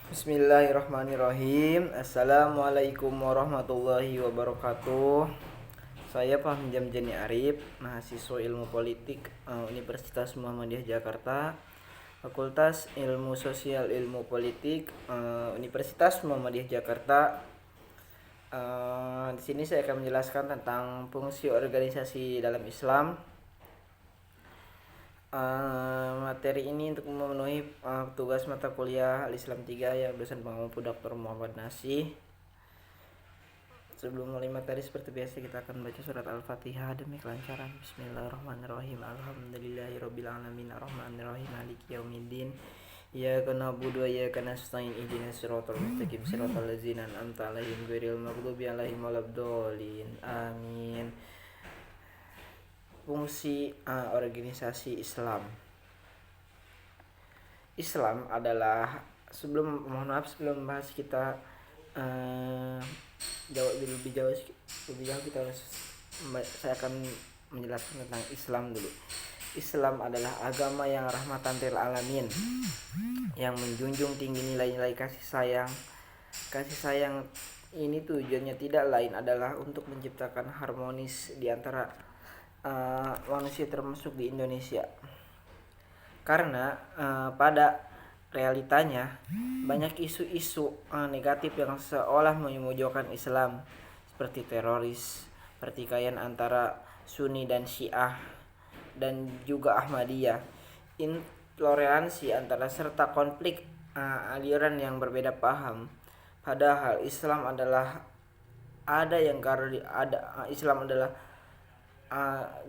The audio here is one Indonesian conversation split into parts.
Bismillahirrahmanirrahim. Assalamualaikum warahmatullahi wabarakatuh. Saya Fahmi Jamjani Arif, mahasiswa Ilmu Politik Universitas Muhammadiyah Jakarta, Fakultas Ilmu Sosial Ilmu Politik Universitas Muhammadiyah Jakarta. Di sini saya akan menjelaskan tentang fungsi organisasi dalam Islam. Materi ini untuk memenuhi tugas mata kuliah Al-Islam 3 yang dosen pengampu Dr. Muhammad Nasih. Sebelum mulai materi seperti biasa kita akan baca surat Al-Fatihah demi kelancaran. Bismillahirrahmanirrahim. Alhamdulillahirabbil alamin arrahmanirrahim maliki yaumiddin. Iyyaka na'budu wa iyyaka nasta'in ihdinas siratal mustaqim siratal ladzina an'amta 'alaihim ghairil maghdubi 'alaihim waladdallin. Amin. Fungsi organisasi Islam. Islam adalah sebelum membahas kita lebih jauh saya akan menjelaskan tentang Islam dulu. Islam adalah agama yang rahmatan lil alamin, yang menjunjung tinggi nilai-nilai kasih sayang. Kasih sayang ini tujuannya tidak lain adalah untuk menciptakan harmonis di antara manusia termasuk di Indonesia. Karena pada realitanya banyak isu-isu negatif yang seolah memojokkan Islam, seperti teroris, pertikaian antara Sunni dan Syiah dan juga Ahmadiyah, intoleransi antara serta konflik aliran yang berbeda paham. Padahal Islam adalah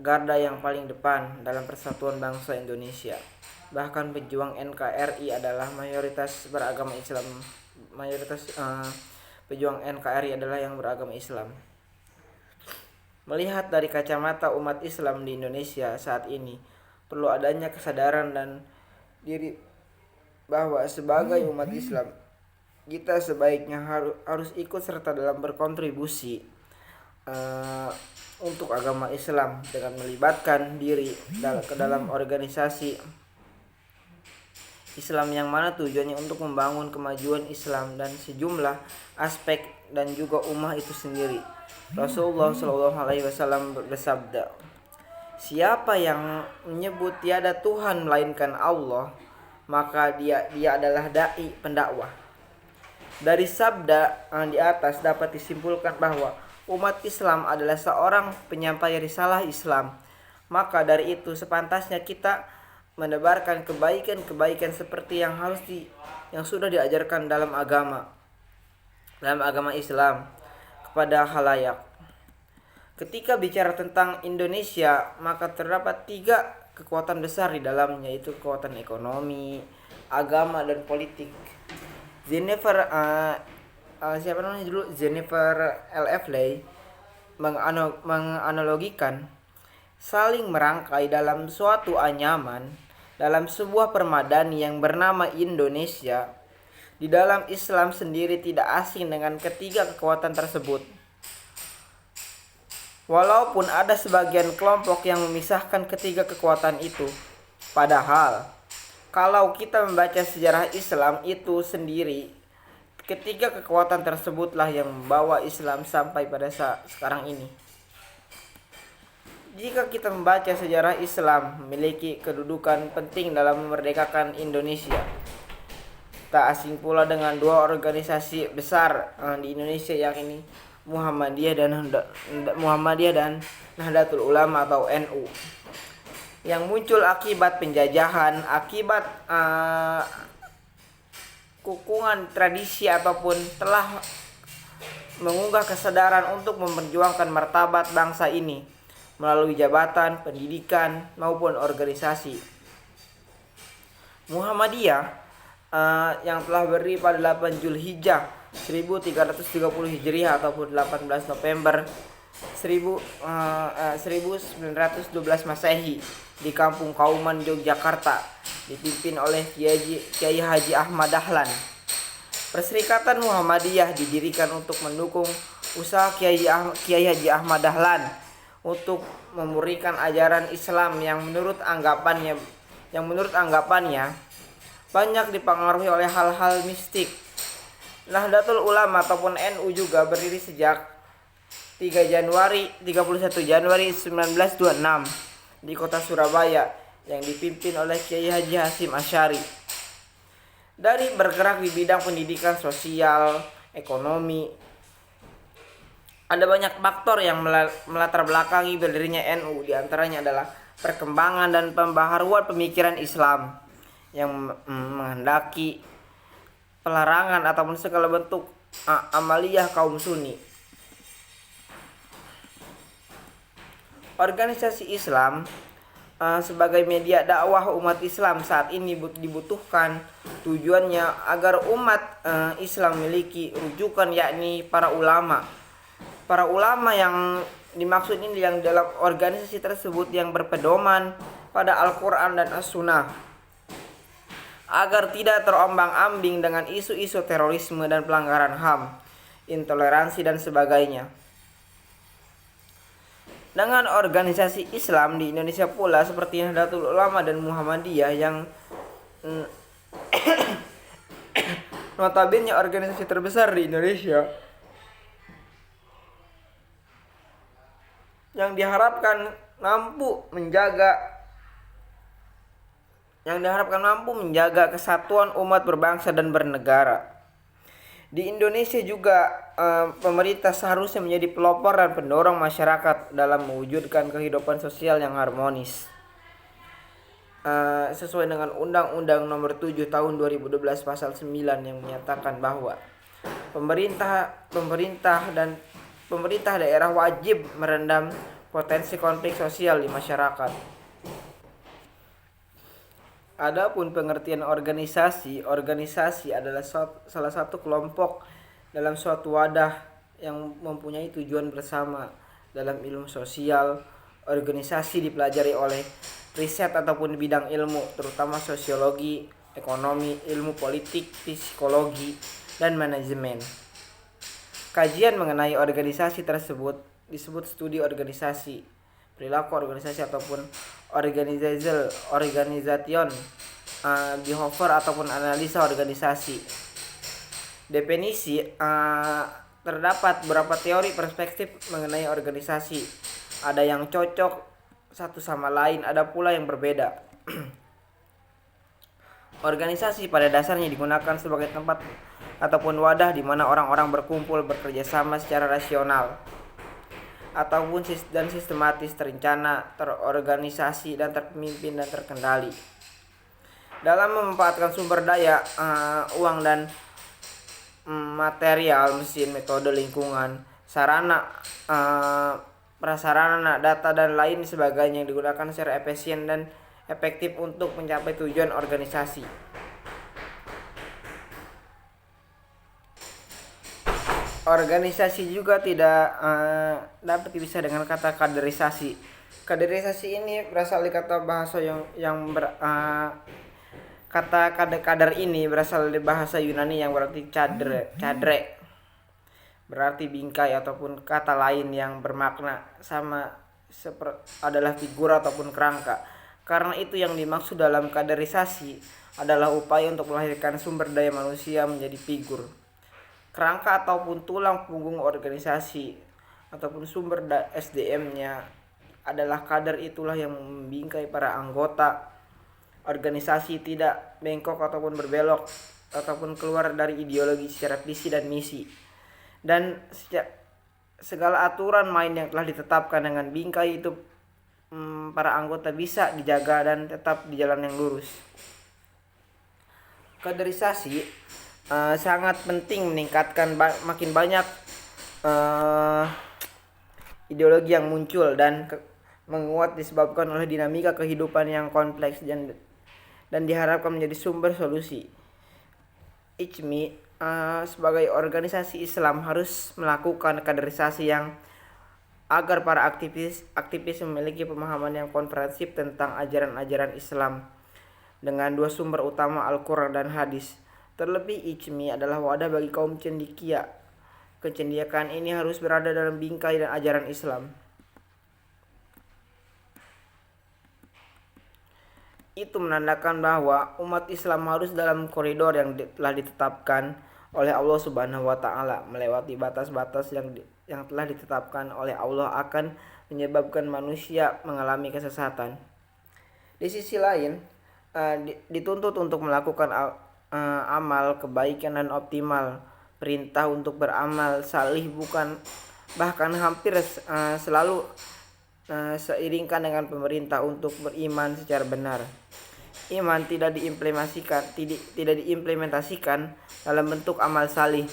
garda yang paling depan dalam persatuan bangsa Indonesia. Bahkan pejuang NKRI adalah pejuang NKRI adalah yang beragama Islam. Melihat dari kacamata umat Islam di Indonesia saat ini, perlu adanya kesadaran dan diri bahwa sebagai umat Islam kita sebaiknya harus ikut serta dalam berkontribusi untuk agama Islam dengan melibatkan diri ke dalam organisasi Islam yang mana tujuannya untuk membangun kemajuan Islam dan sejumlah aspek dan juga ummah itu sendiri. Rasulullah SAW bersabda, "Siapa yang menyebut tiada Tuhan melainkan Allah, maka dia adalah dai pendakwah." Dari sabda di atas dapat disimpulkan bahwa umat Islam adalah seorang penyampai risalah Islam. Maka dari itu sepantasnya kita menebarkan kebaikan-kebaikan seperti yang sudah diajarkan dalam agama Islam kepada khalayak. Ketika bicara tentang Indonesia, maka terdapat 3 kekuatan besar di dalamnya, yaitu kekuatan ekonomi, agama, dan politik. Jennifer L. Lay menganalogikan saling merangkai dalam suatu anyaman dalam sebuah permadani yang bernama Indonesia. Di dalam Islam sendiri tidak asing dengan ketiga kekuatan tersebut. Walaupun ada sebagian kelompok yang memisahkan ketiga kekuatan itu, padahal kalau kita membaca sejarah Islam itu sendiri, ketiga kekuatan tersebutlah yang membawa Islam sampai pada sekarang ini. Jika kita membaca sejarah Islam memiliki kedudukan penting dalam memerdekakan Indonesia. Tak asing pula dengan 2 organisasi besar di Indonesia, yang ini Muhammadiyah dan Nahdlatul Ulama atau NU, yang muncul akibat penjajahan, akibat kukungan tradisi ataupun telah mengunggah kesadaran untuk memperjuangkan martabat bangsa ini melalui jabatan, pendidikan, maupun organisasi. Muhammadiyah yang telah berdiri pada 8 Zulhijjah 1330 Hijriah ataupun 18 November 1912 Masehi di Kampung Kauman, Yogyakarta, dipimpin oleh Kiai Haji Ahmad Dahlan. Perserikatan Muhammadiyah didirikan untuk mendukung usaha Kiai Haji Ahmad Dahlan untuk memurnikan ajaran Islam yang menurut anggapannya banyak dipengaruhi oleh hal-hal mistik Nahdlatul Ulama ataupun NU juga berdiri sejak 31 Januari 1926 di kota Surabaya yang dipimpin oleh Kiai Haji Hasyim Asy'ari. Dari bergerak di bidang pendidikan, sosial, ekonomi, ada banyak faktor yang melatar belakangi berdirinya NU. Di antaranya adalah perkembangan dan pembaharuan pemikiran Islam yang menghendaki pelarangan ataupun segala bentuk amaliyah kaum Sunni. Organisasi Islam sebagai media dakwah umat Islam saat ini dibutuhkan. Tujuannya agar umat Islam memiliki rujukan, yakni para ulama. Para ulama yang dimaksud ini yang dalam organisasi tersebut yang berpedoman pada Al-Quran dan As-Sunnah, agar tidak terombang-ambing dengan isu-isu terorisme dan pelanggaran HAM, intoleransi dan sebagainya. Dengan organisasi Islam di Indonesia pula seperti Nahdlatul Ulama dan Muhammadiyah yang notabene organisasi terbesar di Indonesia, yang diharapkan mampu menjaga kesatuan umat berbangsa dan bernegara. Di Indonesia juga pemerintah seharusnya menjadi pelopor dan pendorong masyarakat dalam mewujudkan kehidupan sosial yang harmonis. Sesuai dengan Undang-Undang Nomor 7 Tahun 2012 Pasal 9 yang menyatakan bahwa pemerintah daerah wajib meredam potensi konflik sosial di masyarakat. Adapun pengertian organisasi adalah salah satu kelompok dalam suatu wadah yang mempunyai tujuan bersama. Dalam ilmu sosial, organisasi dipelajari oleh riset ataupun bidang ilmu, terutama sosiologi, ekonomi, ilmu politik, psikologi, dan manajemen. Kajian mengenai organisasi tersebut disebut studi organisasi, perilaku organisasi ataupun organisation behavior ataupun analisa organisasi. Definisi terdapat beberapa teori perspektif mengenai organisasi. Ada yang cocok satu sama lain, ada pula yang berbeda. Organisasi pada dasarnya digunakan sebagai tempat ataupun wadah di mana orang-orang berkumpul bekerja sama secara rasional ataupun dan sistematis, terencana, terorganisasi, dan terpimpin dan terkendali dalam memanfaatkan sumber daya uang dan material, mesin, metode, lingkungan, sarana, prasarana, data, dan lain sebagainya yang digunakan secara efisien dan efektif untuk mencapai tujuan organisasi. Organisasi juga tidak dapat dipisah dengan kata kaderisasi. Kaderisasi ini berasal dari kata bahasa kata kader ini berasal dari bahasa Yunani yang berarti cadre, berarti bingkai, ataupun kata lain yang bermakna sama adalah figur ataupun kerangka. Karena itu yang dimaksud dalam kaderisasi adalah upaya untuk melahirkan sumber daya manusia menjadi figur, kerangka ataupun tulang punggung organisasi ataupun sumber SDM-nya adalah kader. Itulah yang membingkai para anggota organisasi tidak bengkok ataupun berbelok ataupun keluar dari ideologi secara visi dan misi, dan segala aturan main yang telah ditetapkan dengan bingkai itu para anggota bisa dijaga dan tetap di jalan yang lurus. Kaderisasi sangat penting meningkatkan makin banyak ideologi yang muncul dan menguat disebabkan oleh dinamika kehidupan yang kompleks dan diharapkan menjadi sumber solusi. ICMI sebagai organisasi Islam harus melakukan kaderisasi yang agar para aktivis memiliki pemahaman yang komprehensif tentang ajaran-ajaran Islam dengan dua sumber utama, Al-Quran dan hadis. Terlebih ICMI adalah wadah bagi kaum cendekia. Kecendekiaan ini harus berada dalam bingkai dan ajaran Islam. Itu menandakan bahwa umat Islam harus dalam koridor yang telah ditetapkan oleh Allah Subhanahu wa taala, melewati batas-batas yang telah ditetapkan oleh Allah akan menyebabkan manusia mengalami kesesatan. Di sisi lain, dituntut untuk melakukan amal kebaikan dan optimal. Perintah untuk beramal salih bukan bahkan hampir selalu seiringkan dengan pemerintah untuk beriman secara benar. Iman tidak diimplementasikan dalam bentuk amal salih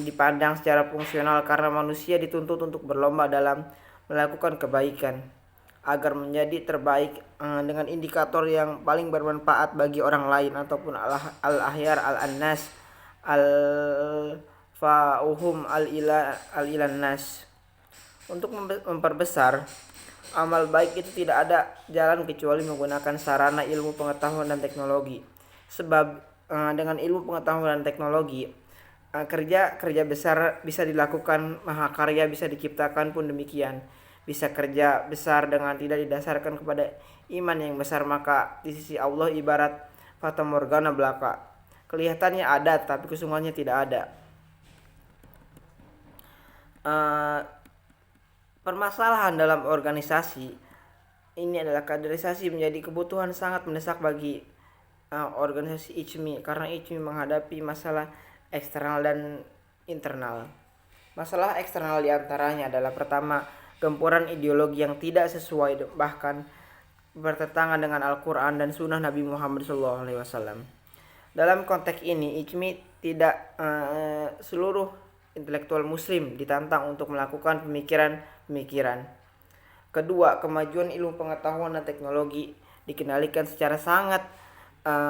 dipandang secara fungsional karena manusia dituntut untuk berlomba dalam melakukan kebaikan agar menjadi terbaik dengan indikator yang paling bermanfaat bagi orang lain ataupun al-ahyar al-annas al-fa'uhum al-ilan nas. Untuk memperbesar amal baik itu tidak ada jalan kecuali menggunakan sarana ilmu pengetahuan dan teknologi. Sebab dengan ilmu pengetahuan dan teknologi kerja besar bisa dilakukan, mahakarya bisa diciptakan pun demikian. Bisa kerja besar dengan tidak didasarkan kepada iman yang besar, maka di sisi Allah ibarat fata morgana belaka. Kelihatannya ada tapi kesungguhannya tidak ada. Permasalahan dalam organisasi ini adalah kaderisasi menjadi kebutuhan sangat mendesak bagi organisasi ICMI karena ICMI menghadapi masalah eksternal dan internal. Masalah eksternal diantaranya adalah pertama, gempuran ideologi yang tidak sesuai bahkan bertentangan dengan Al-Quran dan Sunnah Nabi Muhammad SAW. Dalam konteks ini, ICMI tidak seluruh intelektual muslim ditantang untuk melakukan pemikiran. Kedua, kemajuan ilmu pengetahuan dan teknologi dikendalikan secara sangat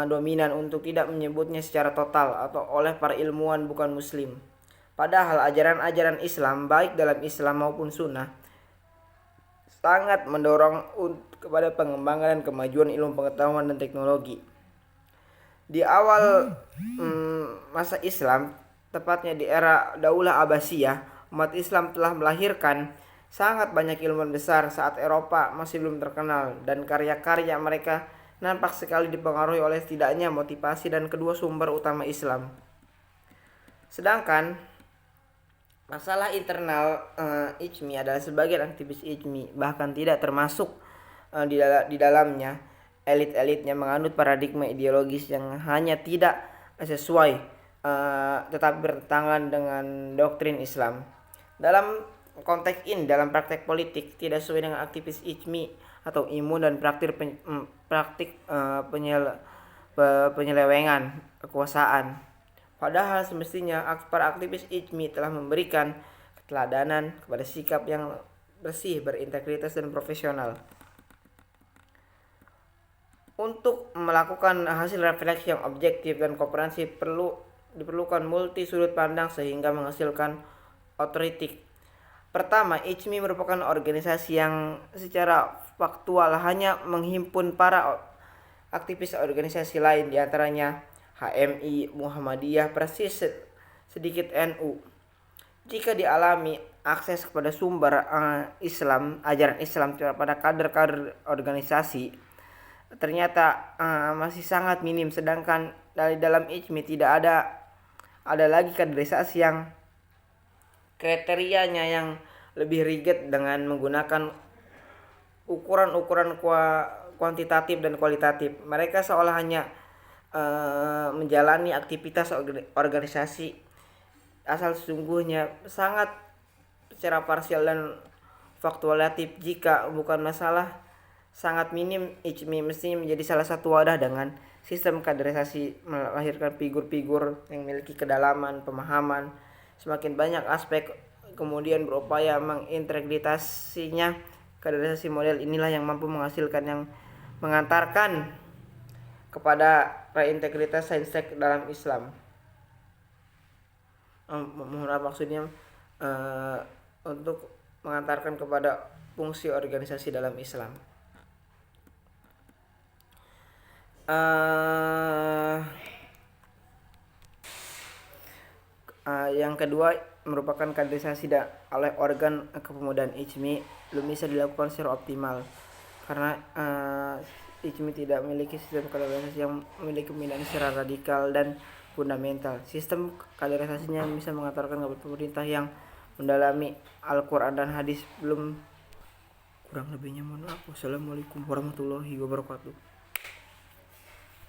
dominan untuk tidak menyebutnya secara total atau oleh para ilmuwan bukan muslim. Padahal ajaran-ajaran Islam baik dalam Islam maupun sunnah sangat mendorong kepada pengembangan dan kemajuan ilmu pengetahuan dan teknologi. Di awal masa Islam, tepatnya di era Daulah Abbasiyah, umat Islam telah melahirkan sangat banyak ilmuwan besar saat Eropa masih belum terkenal, dan karya-karya mereka nampak sekali dipengaruhi oleh setidaknya motivasi dan kedua sumber utama Islam. Sedangkan masalah internal ICMI adalah sebagian aktivis ICMI bahkan tidak termasuk di dalamnya elit-elitnya menganut paradigma ideologis yang hanya tidak sesuai tetapi bertentangan dengan doktrin Islam. Dalam konteks ini, dalam praktek politik tidak sesuai dengan aktivis ICMI atau imun dan praktik penyelewengan kekuasaan. Padahal semestinya para aktivis ICMI telah memberikan keteladanan kepada sikap yang bersih, berintegritas dan profesional. Untuk melakukan hasil refleksi yang objektif dan komprehensif diperlukan multi sudut pandang sehingga menghasilkan otoritik. Pertama, ICMI merupakan organisasi yang secara faktual hanya menghimpun para aktivis organisasi lain, diantaranya HMI, Muhammadiyah, persis sedikit NU. Jika dialami akses kepada sumber Islam, ajaran Islam pada kader-kader organisasi, ternyata masih sangat minim. Sedangkan dari dalam ICMI tidak ada lagi kaderisasi yang kriterianya yang lebih rigid dengan menggunakan ukuran-ukuran kuantitatif dan kualitatif. Mereka seolah hanya menjalani aktivitas organisasi asal sesungguhnya sangat secara parsial dan faktualatif. Jika bukan masalah sangat minim, ICMI mesti menjadi salah satu wadah dengan sistem kaderisasi melahirkan figur-figur yang memiliki kedalaman pemahaman semakin banyak aspek, kemudian berupaya mengintegritasinya. Kaderisasi model inilah yang mampu menghasilkan yang mengantarkan kepada reintegritas saintek dalam Islam. Maksudnya untuk mengantarkan kepada fungsi organisasi dalam Islam. Yang kedua merupakan kaderisasi oleh organ kepemudaan ICMI belum bisa dilakukan secara optimal karena ICMI tidak memiliki sistem kaderisasi yang memiliki pembinaan secara radikal dan fundamental. Sistem kaderisasinya bisa mengantarkan kepada pemerintah yang mendalami Al-Quran dan hadis belum. Kurang lebihnya mohon maaf. Wassalamualaikum warahmatullahi wabarakatuh.